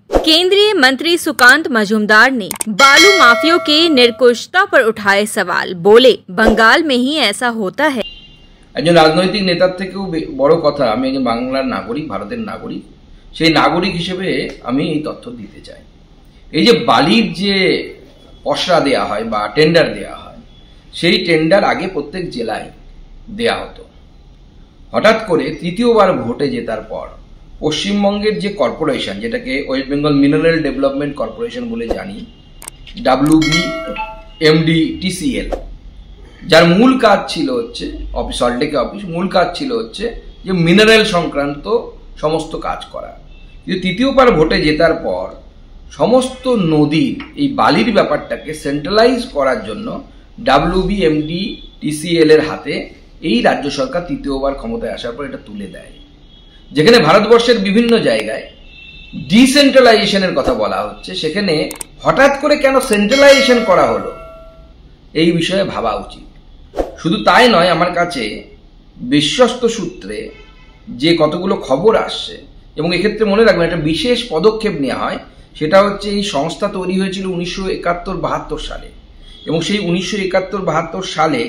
केंद्रीय मंत्री सुकांत मजूमदार ने बालू माफियों के निर्कुशता पर उठाए सवाल। बोले, बंगाल में ही ऐसा होता है। একজন রাজনৈতিক নেতার থেকেও বড় কথা, আমি একজন বাংলার নাগরিক, ভারতের নাগরিক, সেই নাগরিক হিসেবে আমি এই তথ্য দিতে চাই। এই যে বালির যে পসরা দেয়া হয় বা টেন্ডার দেয়া হয়, সেই টেন্ডার আগে প্রত্যেক জেলায় দেয়া হতো। হঠাৎ করে তৃতীয়বার ভোটে জেতার পর পশ্চিমবঙ্গের যে কর্পোরেশন, যেটাকে West Bengal mineral development corporation বলে জানি, WBMDTCL, যার মূল কাজ ছিল হচ্ছে সল্টলেকে অফিস, মূল কাজ ছিল হচ্ছে যে মিনারেল সংক্রান্ত সমস্ত কাজ করা। কিন্তু তৃতীয়বার ভোটে জেতার পর সমস্ত নদীর এই বালির ব্যাপারটাকে সেন্ট্রালাইজ করার জন্য WBMDTCL এর হাতে এই রাজ্য সরকার তৃতীয়বার ক্ষমতায় আসার পর এটা তুলে দেয়। যেখানে ভারতবর্ষের বিভিন্ন জায়গায় ডিসেন্ট্রালাইজেশনের কথা বলা হচ্ছে, সেখানে হঠাৎ করে কেন সেন্ট্রালাইজেশন করা হলো এই বিষয়ে ভাবা উচিত। শুধু তাই নয়, আমার কাছে বিশ্বস্ত সূত্রে যে কতগুলো খবর আসছে, এবং এক্ষেত্রে মনে রাখবেন একটা বিশেষ পদক্ষেপ নেওয়া হয়, সেটা হচ্ছে এই সংস্থা তৈরি হয়েছিল 1971-72 সালে, এবং সেই 1971-72 সালে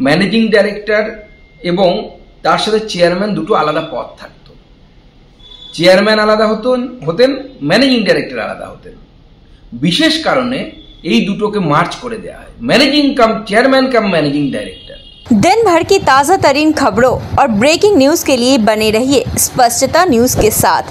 ম্যানেজিং ডাইরেক্টর এবং তার সাথে চেয়ারম্যান দুটো আলাদা পদ থাকতো। চেয়ারম্যান আলাদা হতেন, ম্যানেজিং ডাইরেক্টর আলাদা হতেন। বিশেষ কারণে এই দুটোকে মার্চ করে দেয়া হয়, मैनेजिंग कम चेयरमैन कम मैनेजिंग डायरेक्टर। दिन भर की ताज़ा तरीन खबरों और ब्रेकिंग न्यूज के लिए बने रहिए स्पष्टता न्यूज के साथ।